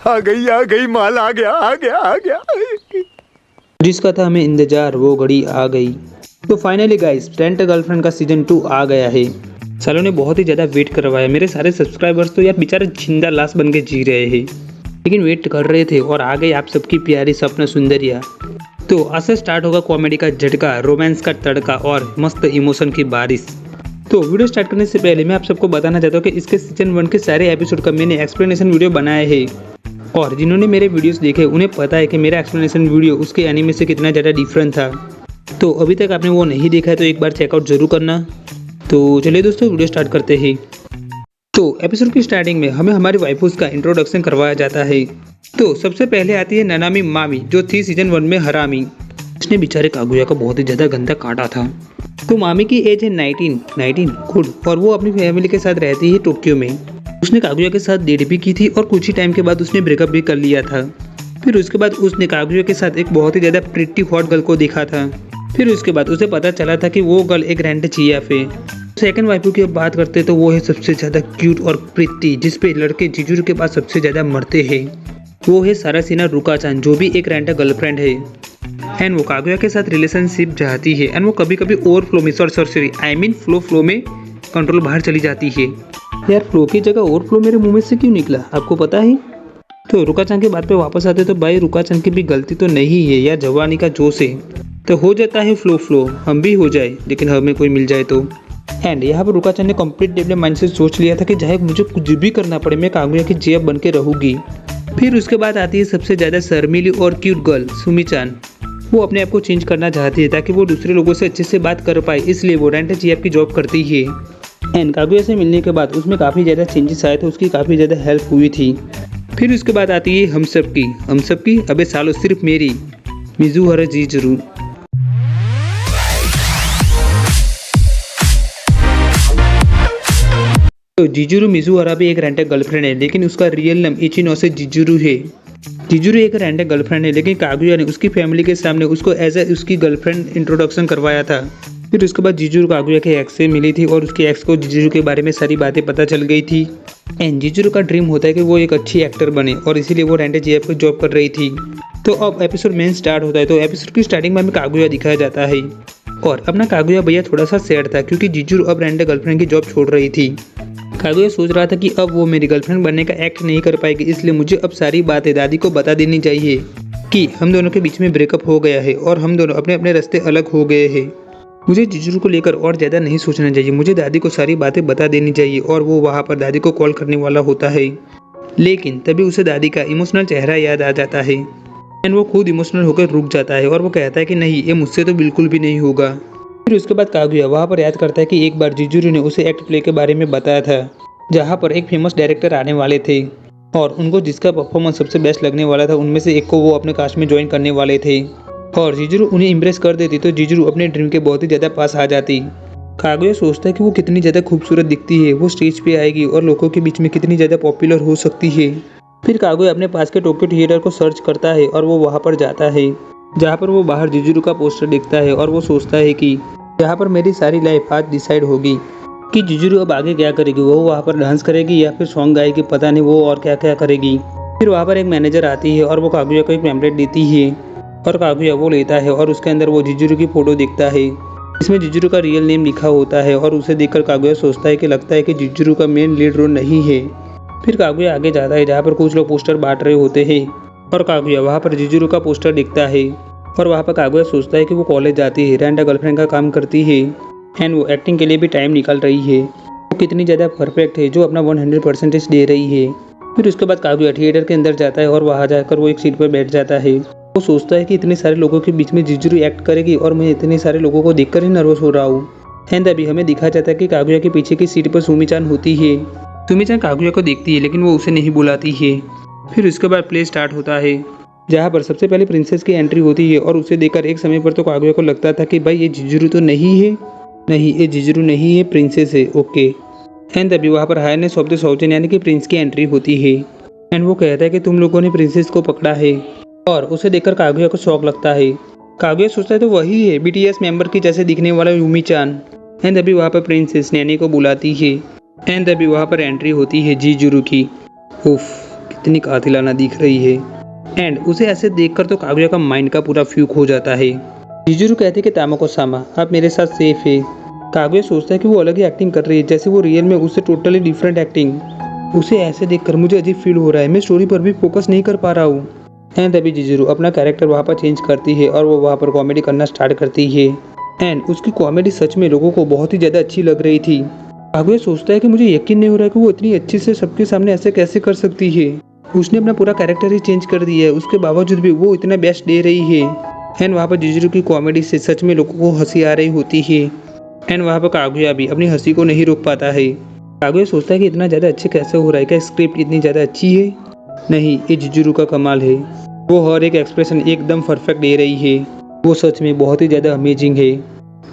आ गई माल आ गया। जिसका था हमें इंतजार वो घड़ी आ गई। तो finally guys rent a girlfriend का सीजन 2 आ गया है। सालों ने बहुत ही ज़्यादा वेट करवाया। मेरे सारे सब्सक्राइबर्स तो यार बेचारे जिंदा लाश बन के जी रहे हैं, लेकिन वेट कर रहे थे और आ गई आप सबकी प्यारी सपना सुंदरिया। तो आज से स्टार्ट होगा कॉमेडी का झटका, रोमांस का तड़का और मस्त इमोशन की बारिश। तो वीडियो स्टार्ट करने से पहले मैं आप सबको बताना चाहता हूँ कि इसके सीजन 1 के सारे एपिसोड का मैंने एक्सप्लेनेशन वीडियो बनाया है, और जिन्होंने मेरे वीडियोस देखे उन्हें पता है कि मेरा एक्सप्लेनेशन वीडियो उसके एनीमे से कितना ज़्यादा डिफरेंट था। तो अभी तक आपने वो नहीं देखा है तो एक बार चेकआउट जरूर करना। तो चलिए दोस्तों वीडियो स्टार्ट करते हैं। तो एपिसोड की स्टार्टिंग में हमें हमारी वाइफूस का इंट्रोडक्शन करवाया जाता है। तो सबसे पहले आती है ननामी मामी, जो थी सीजन 1 में हरामी। इसने बेचारे कागुया को बहुत ही ज़्यादा गंदा काटा था। तो मामी की एज है 19 गुड, और वो अपनी फैमिली के साथ रहती है टोक्यो में। उसने कागुया के साथ डेट भी की थी और कुछ ही टाइम के बाद उसने ब्रेकअप भी कर लिया था। फिर उसके बाद उसने कागुया के साथ एक बहुत ही ज़्यादा प्रिटी हॉट गर्ल को देखा था। फिर उसके बाद उसे पता चला था कि वो गर्ल एक रेंट चियाफ है। सेकंड वाइफू की बात करते तो वो है सबसे ज़्यादा क्यूट और प्रिटी, जिसपे लड़के जिजुरु के पास सबसे ज़्यादा मरते हैं। वो है सारासिना रुका-चान, जो भी एक रेंट गर्लफ्रेंड है। एंड वो कागुया के साथ रिलेशनशिप चाहती है। एंड वो कभी कभी ओवरफ्लो में फ्लो में कंट्रोल बाहर चली जाती है। यार फ्लो की जगह ओवरफ्लो मेरे मुंह में से क्यों निकला, आपको पता है? तो रुका-चान के बात पे वापस आते तो भाई रुका-चान की भी गलती तो नहीं है, या जवानी का जोश है। तो हो जाता है फ्लो, हम भी हो जाए, लेकिन हमें कोई मिल जाए तो। एंड यहाँ पर रुका-चान ने कंप्लीट डेवलप माइंड से सोच लिया था कि चाहे मुझे कुछ भी करना पड़े मैं कागुया की जेब बन के रहूँगी। फिर उसके बाद आती है सबसे ज़्यादा शर्मीली और क्यूट गर्ल सुमी-चान। वो अपने आप को चेंज करना चाहती है ताकि वो दूसरे लोगों से अच्छे से बात कर पाए, इसलिए वो रेंट चियाफ की जॉब करती है। एंड कागुया से मिलने के बाद उसमें काफ़ी ज़्यादा चेंजेस आए थे, उसकी काफ़ी ज़्यादा हेल्प हुई थी। फिर उसके बाद आती है हम सब की अबे सालो सिर्फ मेरी मिजुहारा जिजुरु। तो जिजुरु मिजुहारा भी एक रेंट गर्लफ्रेंड है, लेकिन उसका रियल नाम इचिनोसे जिजुरु है। जिजुरु एक रेंट गर्लफ्रेंड है, लेकिन कागुया ने उसकी फैमिली के सामने उसको एज ए उसकी गर्लफ्रेंड इंट्रोडक्शन करवाया था। फिर उसके बाद जिजुरु कागुया के एक्स से मिली थी और उसके एक्स को जिजुरु के बारे में सारी बातें पता चल गई थी। एंड जिजुरु का ड्रीम होता है कि वो एक अच्छी एक्टर बने, और इसीलिए वो रेंट चियाफ को जॉब कर रही थी। तो अब एपिसोड मेन स्टार्ट होता है। तो एपिसोड की स्टार्टिंग में हमें कागुया दिखाया जाता है, और अपना कागुया भैया थोड़ा सा सैड था क्योंकि जिजुरु अब रेंट गर्लफ्रेंड की जॉब छोड़ रही थी। कागुया सोच रहा था कि अब वो मेरी गर्लफ्रेंड बनने का एक्ट नहीं कर पाएगी, इसलिए मुझे अब सारी बातें दादी को बता देनी चाहिए कि हम दोनों के बीच में ब्रेकअप हो गया है और हम दोनों अपने अपने रास्ते अलग हो गए हैं। मुझे जिजुरु को लेकर और ज़्यादा नहीं सोचना चाहिए, मुझे दादी को सारी बातें बता देनी चाहिए। और वो वहाँ पर दादी को कॉल करने वाला होता है, लेकिन तभी उसे दादी का इमोशनल चेहरा याद आ जाता है। एंड वो खुद इमोशनल होकर रुक जाता है और वो कहता है कि नहीं, ये मुझसे तो बिल्कुल भी नहीं होगा। फिर उसके बाद कागुया वहाँ पर याद करता है कि एक बार जिजुरु ने उसे एक्ट प्ले के बारे में बताया था, जहाँ पर एक फेमस डायरेक्टर आने वाले थे और उनको जिसका परफॉर्मेंस सबसे बेस्ट लगने वाला था उनमें से एक को वो अपने कास्ट में ज्वाइन करने वाले थे। और जिजुरु उन्हें इम्प्रेस कर देती तो जिजुरु अपने ड्रीम के बहुत ही ज़्यादा पास आ जाती। कागुया सोचता है कि वो कितनी ज़्यादा खूबसूरत दिखती है, वो स्टेज पे आएगी और लोगों के बीच में कितनी ज़्यादा पॉपुलर हो सकती है। फिर कागुया अपने पास के टोक्यो थिएटर को सर्च करता है और वो वहाँ पर जाता है, जहाँ पर वो बाहर जिजुरु का पोस्टर देखता है। और वो सोचता है कि यहाँ पर मेरी सारी लाइफ आज डिसाइड होगी कि जिजुरु अब आगे क्या करेगी। वो वहाँ पर डांस करेगी या फिर सॉन्ग गाएगी, पता नहीं वो और क्या क्या करेगी। फिर वहाँ पर एक मैनेजर आती है और वो कागुया को एक पैम्पलेट देती है, और कागुया वो लेता है और उसके अंदर वो जिजुरु की फ़ोटो दिखता है। इसमें जिजुरु का रियल नेम लिखा होता है, और उसे देखकर कागुया सोचता है कि लगता है कि जिजुरु का मेन लीड रोल नहीं है। फिर कागुया आगे जाता है जहाँ पर कुछ लोग पोस्टर बांट रहे होते हैं, और कागुया वहाँ पर जिजुरु का पोस्टर दिखता है। और वहाँ पर कागुया सोचता है कि वो कॉलेज जाती है, रेंट गर्लफ्रेंड का काम करती है, एंड वो एक्टिंग के लिए भी टाइम निकाल रही है। वो कितनी ज़्यादा परफेक्ट है, जो अपना 100% दे रही है। फिर उसके बाद कागुया थिएटर के अंदर जाता है और वहाँ जाकर वो एक सीट पर बैठ जाता है। वो सोचता है कि इतने सारे लोगों के बीच में जिजुरु एक्ट करेगी और मैं इतने सारे लोगों को देखकर ही नर्वस हो रहा हूँ। एंड अभी हमें दिखाया जाता है कि कागुया के पीछे की सीट पर सुमी-चान होती है। सुमी-चान कागुया को देखती है, लेकिन वो उसे नहीं बुलाती है। फिर उसके बाद प्ले स्टार्ट होता है, जहाँ पर सबसे पहले प्रिंसेस की एंट्री होती है। और उसे देखकर एक समय पर तो कागुया को लगता था कि भाई ये जिजुरु तो नहीं है, नहीं ये जिजुरु नहीं है, प्रिंसेस है, ओके। एंड अभी वहाँ पर हायरनेस ऑफ द साउथर्न यानी कि प्रिंस की एंट्री होती है। एंड वो कहता है कि तुम लोगों ने प्रिंसेस को पकड़ा है, और उसे देखकर कागुया को शौक लगता है। कागुया सोचता है तो वही है बीटीएस मेंबर की जैसे दिखने वाला यूमी-चान। एंड अभी वहाँ पर प्रिंसेस नैनी को बुलाती है। एंड अभी वहाँ पर एंट्री होती है जिजुरु की। उफ, इतनी कातिलाना दिख रही है। एंड उसे ऐसे देखकर तो कागुया का माइंड का पूरा फ्यूक हो जाता है। जिजुरु कहते कि तामाको-सामा आप मेरे साथ सेफ है। कागुया सोचता है कि वो अलग ही एक्टिंग कर रही है, जैसे वो रियल में उससे टोटली डिफरेंट एक्टिंग। उसे ऐसे देखकर मुझे अजीब फील हो रहा है, मैं स्टोरी पर भी फोकस नहीं कर पा रहा हूँ। एंड तभी जिजुरु अपना कैरेक्टर वहाँ पर चेंज करती है और वो वहाँ पर कॉमेडी करना स्टार्ट करती है। एंड उसकी कॉमेडी सच में लोगों को बहुत ही ज़्यादा अच्छी लग रही थी। कागुया सोचता है कि मुझे यकीन नहीं हो रहा है कि वो इतनी अच्छी से सबके सामने ऐसे कैसे कर सकती है। उसने अपना पूरा कैरेक्टर ही चेंज कर दिया है, उसके बावजूद भी वो इतना बेस्ट दे रही है। एंड वहाँ पर जिजुरु की कॉमेडी से सच में लोगों को हंसी आ रही होती है। एंड वहाँ पर कागुया भी अपनी हंसी को नहीं रोक पाता है। कागुया सोचता है कि इतना ज़्यादा अच्छे कैसे हो रहा है, क्या स्क्रिप्ट इतनी ज़्यादा अच्छी है? नहीं, ये जिजुरु का कमाल है। वो हर एक एक्सप्रेशन एकदम परफेक्ट दे रही है, वो सच में बहुत ही ज़्यादा अमेजिंग है।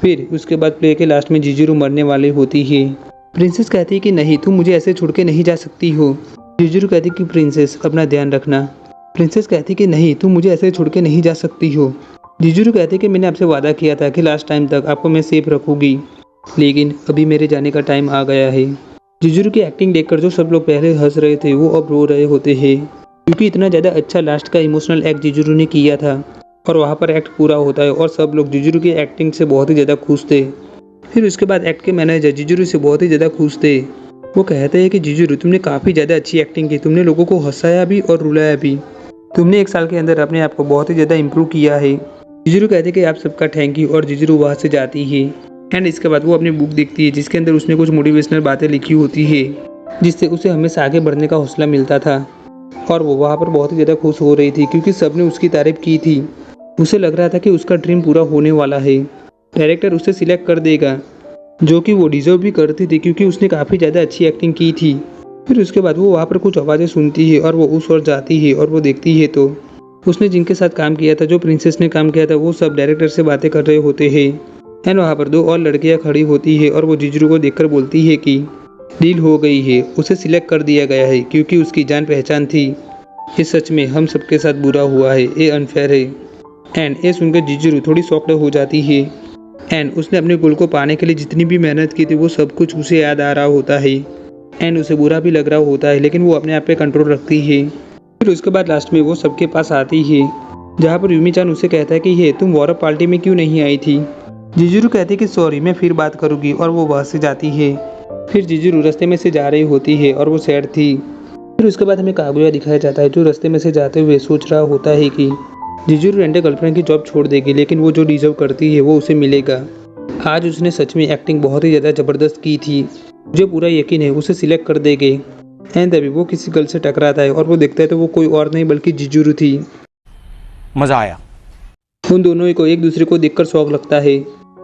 फिर उसके बाद प्ले के लास्ट में जिजुरु मरने वाली होती है। प्रिंसेस कहती है कि नहीं, तुम मुझे ऐसे छोड़ के नहीं जा सकती हो। जिजुरु कहती है कि प्रिंसेस अपना ध्यान रखना। प्रिंसेस कहती है कि नहीं, तुम मुझे ऐसे छोड़ के नहीं जा सकती हो। जिजुरु कहते कि मैंने आपसे वादा किया था कि लास्ट टाइम तक आपको मैं सेफ रखूंगी, लेकिन अभी मेरे जाने का टाइम आ गया है। जिजुरु की एक्टिंग देखकर जो सब लोग पहले हंस रहे थे वो अब रो रहे होते हैं, क्योंकि इतना ज़्यादा अच्छा लास्ट का इमोशनल एक्ट जिजुरु ने किया था। और वहाँ पर एक्ट पूरा होता है और सब लोग जिजुरु की एक्टिंग से बहुत ही ज़्यादा खुश थे। फिर उसके बाद एक्ट के मैनेजर जिजुरु से बहुत ही ज़्यादा खुश थे। वो कहते हैं कि जिजुरु तुमने काफ़ी ज़्यादा अच्छी एक्टिंग की, तुमने लोगों को हंसाया भी और रुलाया भी। तुमने 1 साल के अंदर अपने आप को बहुत ही ज़्यादा इम्प्रूव किया है। जिजुरु कहते हैं कि आप सबका थैंक यू, और जिजुरु वहाँ से जाती है। एंड इसके बाद वो अपनी बुक देखती है जिसके अंदर उसने कुछ मोटिवेशनल बातें लिखी होती है, जिससे उसे हमेशा आगे बढ़ने का हौसला मिलता था। और वो वहाँ पर बहुत ही ज़्यादा खुश हो रही थी क्योंकि सबने उसकी तारीफ की थी। उसे लग रहा था कि उसका ड्रीम पूरा होने वाला है, डायरेक्टर उसे सिलेक्ट कर देगा, जो कि वो डिजर्व भी करती थी क्योंकि उसने काफ़ी ज़्यादा अच्छी एक्टिंग की थी। फिर उसके बाद वो वहाँ पर कुछ आवाज़ें सुनती है और वो उस ओर जाती है और वो देखती है तो उसने जिनके साथ काम किया था, जो प्रिंसेस ने काम किया था, वो सब डायरेक्टर से बातें कर रहे होते हैं। एंड वहाँ पर 2 और लड़कियाँ खड़ी होती है और वो जिजुरु को देखकर बोलती है कि डील हो गई है, उसे सिलेक्ट कर दिया गया है क्योंकि उसकी जान पहचान थी। ये सच में हम सबके साथ बुरा हुआ है, ये अनफेयर है। एंड ये सुनकर जिजुरु थोड़ी शॉक्ड हो जाती है। एंड उसने अपने गोल को पाने के लिए जितनी भी मेहनत की थी वो सब कुछ उसे याद आ रहा होता है। एंड उसे बुरा भी लग रहा होता है, लेकिन वो अपने आप पे कंट्रोल रखती है। फिर उसके बाद लास्ट में वो सबके पास आती है, जहाँ पर यूमी-चान उसे कहता है कि ये तुम वॉर पार्टी में क्यों नहीं आई थी। जिजुरु कहती है कि सॉरी, मैं फिर बात करूँगी, और वो वहाँ से जाती है। फिर जिजुरु रास्ते में से जा रही होती है और वो सैड थी। फिर उसके बाद हमें कागुया दिखाया जाता है, जो रास्ते में से जाते हुए सोच रहा होता है कि जिजुरु रेंटे गर्लफ्रेंड की जॉब छोड़ देगी, लेकिन वो जो डिजर्व करती है वो उसे मिलेगा। आज उसने सच में एक्टिंग बहुत ही ज़्यादा ज़बरदस्त की थी, मुझे पूरा यकीन है उसे सिलेक्ट कर देंगे। एंड तभी वो किसी गर्ल से टकराता है और वो देखता है तो वो कोई और नहीं बल्कि जिजुरु थी। मजा आया। उन दोनों को एक दूसरे को देखकर शौक लगता है।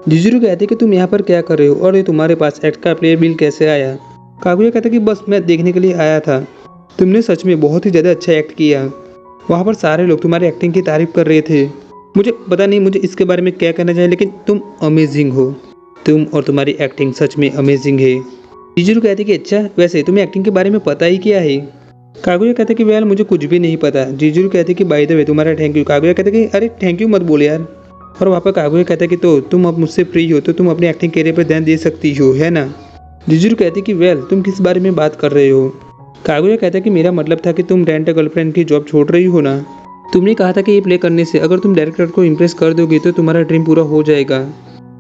जिजुरु कहते हैं कि तुम यहाँ पर क्या कर रहे हो और ये तुम्हारे पास एक्ट का प्लेयर बिल कैसे आया। कागुया कहता है कि बस मैं देखने के लिए आया था, तुमने सच में बहुत ही ज़्यादा अच्छा एक्ट किया। वहाँ पर सारे लोग तुम्हारी एक्टिंग की तारीफ कर रहे थे। मुझे पता नहीं मुझे इसके बारे में क्या कहना चाहिए, लेकिन तुम अमेजिंग हो, तुम और तुम्हारी एक्टिंग सच में अमेजिंग है। जिजुरु कहते कि अच्छा, वैसे तुम्हें एक्टिंग के बारे में पता ही क्या है। कागुया कहते कि वेल मुझे कुछ भी नहीं पता। जिजुरु कहते कि बाय द वे तुम्हारा थैंक यू। कागुया कहते कि अरे थैंक यू मत बोल यार। और वहाँ पर कागुया कहता कि तो तुम अब मुझसे फ्री हो तो तुम अपने एक्टिंग करियर पर ध्यान दे सकती हो, है ना। जिजुरु कहते कि वेल तुम किस बारे में बात कर रहे हो। कागुया कहता कि मेरा मतलब था कि तुम रेंट गर्लफ्रेंड की जॉब छोड़ रही हो ना। तुमने कहा था कि ये प्ले करने से अगर तुम डायरेक्टर को इम्प्रेस कर दोगे तो तुम्हारा ड्रीम पूरा हो जाएगा।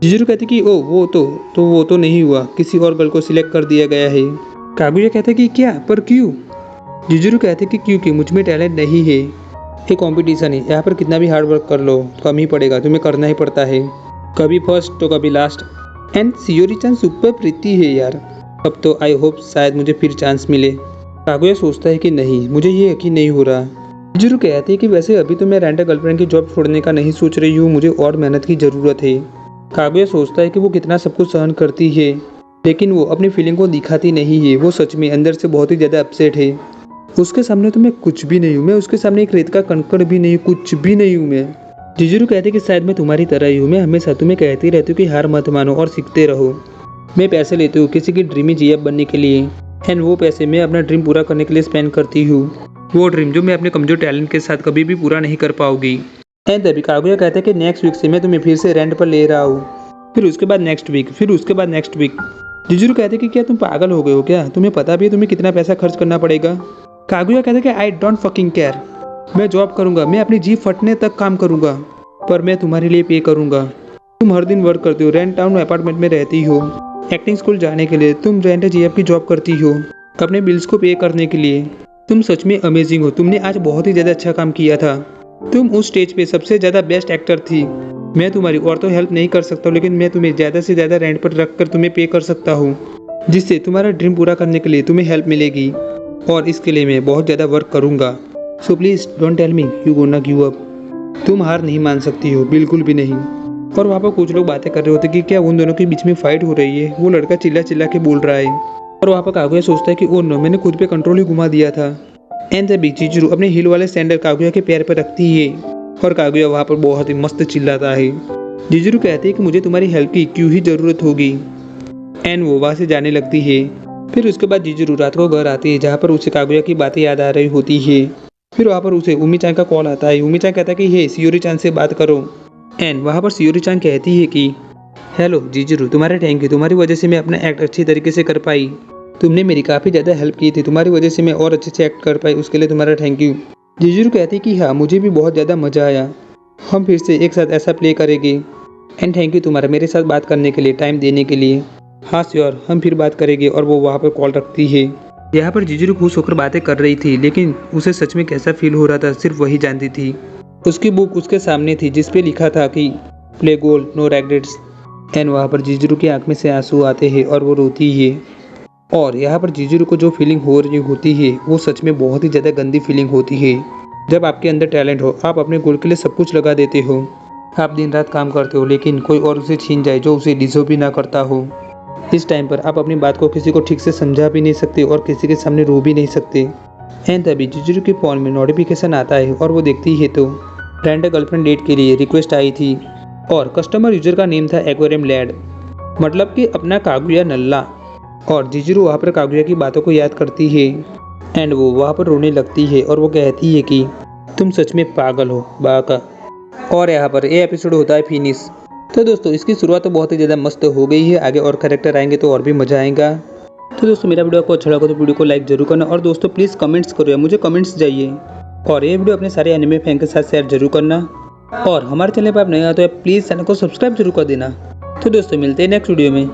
जिजुरु कहते कि ओ वो तो नहीं हुआ, किसी और गर्ल को सिलेक्ट कर दिया गया है। कागुया कहता कि क्या, पर क्यों। जिजुरु कहते कि क्योंकि मुझ में टैलेंट नहीं है, ये कंपटीशन है, यहाँ पर कितना भी हार्ड वर्क कर लो कम ही पड़ेगा, तुम्हें करना ही पड़ता है, कभी फर्स्ट तो कभी लास्ट। एंड शियोरी-चान सुपर प्रीति है यार, अब तो आई होप शायद मुझे फिर चांस मिले। कागुया सोचता है कि नहीं, मुझे ये यकीन नहीं हो रहा। जिजुरु कहते हैं कि वैसे अभी तो मैं रेंट गर्लफ्रेंड की जॉब छोड़ने का नहीं सोच रही हूँ, मुझे और मेहनत की ज़रूरत है। कागुया सोचता है कि वो कितना सब कुछ सहन करती है, लेकिन वो अपनी फीलिंग को दिखाती नहीं है। वो सच में अंदर से बहुत ही ज़्यादा अपसेट है। उसके सामने तो मैं कुछ भी नहीं हूँ, मैं उसके सामने एक रेत का कंकड़ भी नहीं, कुछ भी नहीं हूँ मैं। जिजुरु कहते कि शायद मैं तुम्हारी तरह ही हूँ, मैं हमेशा तुम्हें कहती रहती हूँ कि हार मत मानो और सीखते रहो। मैं पैसे लेती हूँ किसी की ड्रीमी जीएफ बनने के लिए, एंड वो पैसे मैं अपना ड्रीम पूरा करने के लिए स्पेंड करती हूँ, वो ड्रीम जो मैं अपने कमजोर टैलेंट के साथ कभी भी पूरा नहीं कर पाऊंगी। एंड तभी कागुया कहता है कि नेक्स्ट वीक से मैं तुम्हें फिर से रेंट पर ले रहा हूँ, फिर उसके बाद नेक्स्ट वीक, फिर उसके बाद नेक्स्ट वीक। जिजुरु कहते कि क्या तुम पागल हो गए हो क्या, तुम्हें पता भी है तुम्हें कितना पैसा खर्च करना पड़ेगा। कागुया कहता है कि आई डोंट फकिंग केयर, मैं जॉब करूंगा, मैं अपनी जीभ फटने तक काम करूंगा, पर मैं तुम्हारे लिए पे करूंगा। तुम हर दिन वर्क करते हो, रेंट टाउन अपार्टमेंट में रहती हो, एक्टिंग स्कूल जाने के लिए तुम रेंट जीएफ की जॉब करती हो, अपने बिल्स को पे करने के लिए। तुम सच में अमेजिंग हो, तुमने आज बहुत ही ज़्यादा अच्छा काम किया था, तुम उस स्टेज पे सबसे ज़्यादा बेस्ट एक्टर थी। मैं तुम्हारी और तो हेल्प नहीं कर सकता, लेकिन मैं तुम्हें ज़्यादा से ज़्यादा रेंट पर रख कर तुम्हें पे कर सकता हूँ, जिससे तुम्हारा ड्रीम पूरा करने के लिए तुम्हें हेल्प मिलेगी, और इसके लिए मैं बहुत ज़्यादा वर्क करूँगा। So please don't tell me you gonna give up. तुम हार नहीं मान सकती हो, बिल्कुल भी नहीं। और वहाँ पर कुछ लोग बातें कर रहे होते कि क्या उन दोनों के बीच में फाइट हो रही है। वो लड़का चिल्ला चिल्ला के बोल रहा है, और वहाँ पर कागुया सोचता है कि ओ नो, मैंने खुद पे कंट्रोल ही घुमा दिया था। एंड तभी चिजुरू अपने हील वाले सैंडल कागुया के पैर पर रखती है, और कागुया वहाँ पर बहुत ही मस्त चिल्लाता है। चिजुरू कहती है कि मुझे तुम्हारी हेल्प की क्यों ही ज़रूरत होगी, एंड वो वहाँ से जाने लगती है। फिर उसके बाद चिजुरू रात को घर आती है, जहाँ पर उसे कागुया की बातें याद आ रही होती है। फिर वहाँ पर उसे उमी-चान का कॉल आता है। उमी-चान कहता है कि हे शियोरी-चान से बात करो, एंड वहाँ पर शियोरी-चान कहती है कि हेलो चिजुरू, तुम्हारे थैंक यू, तुम्हारी वजह से मैं अपना एक्ट अच्छी तरीके से कर पाई, तुमने मेरी काफ़ी ज़्यादा हेल्प की थी, तुम्हारी वजह से मैं और अच्छे से एक्ट कर पाई, उसके लिए तुम्हारा थैंक यू। चिजुरू कहती है कि हाँ, मुझे भी बहुत ज़्यादा मज़ा आया, हम फिर से एक साथ ऐसा प्ले करेंगे, एंड थैंक यू तुम्हारा मेरे साथ बात करने के लिए, टाइम देने के लिए। हाँ श्योर, हम फिर बात करेंगे। और वो वहाँ पर कॉल रखती है। यहाँ पर चिजुरू खुश होकर बातें कर रही थी, लेकिन उसे सच में कैसा फील हो रहा था सिर्फ वही जानती थी। उसकी बुक उसके सामने थी, जिसपे लिखा था कि play goal no regrets, and वहाँ पर चिजुरू की आँख में से आंसू आते हैं और वो रोती है। और यहाँ पर चिजुरू को जो फीलिंग हो रही होती है वो सच में बहुत ही ज़्यादा गंदी फीलिंग होती है। जब आपके अंदर टैलेंट हो, आप अपने गोल के लिए सब कुछ लगा देते हो, आप दिन रात काम करते हो, लेकिन कोई और उसे छीन जाए जो उसे डिजर्व भी ना करता हो। इस टाइम पर आप अपनी बात को किसी को ठीक से समझा भी नहीं सकते और किसी के सामने रो भी नहीं सकते। एंड तभी चिजुरू के फ़ोन में नोटिफिकेशन आता है, और वो देखती है तो फ्रेंड गर्लफ्रेंड डेट के लिए रिक्वेस्ट आई थी, और कस्टमर यूजर का नेम था एक्वेरियम लैड, मतलब कि अपना कागुया नल्ला। और चिजुरू वहाँ पर कागुया की बातों को याद करती है, एंड वो वहाँ पर रोने लगती है, और वो कहती है कि तुम सच में पागल हो बाका। और यहाँ पर ये एपिसोड होता है फिनिश। तो दोस्तों इसकी शुरुआत तो बहुत ही ज़्यादा मस्त हो गई है, आगे और कैरेक्टर आएंगे तो और भी मज़ा आएगा। तो दोस्तों मेरा वीडियो आपको अच्छा लगा तो वीडियो को लाइक जरूर करना, और दोस्तों प्लीज़ कमेंट्स करो यार, मुझे कमेंट्स चाहिए। और ये वीडियो अपने सारे एनिमे फैन के साथ शेयर जरूर करना, और हमारे चैनल पर आप नए आए तो प्लीज़ चैनल को सब्सक्राइब जरूर कर देना। तो दोस्तों मिलते हैं नेक्स्ट वीडियो में।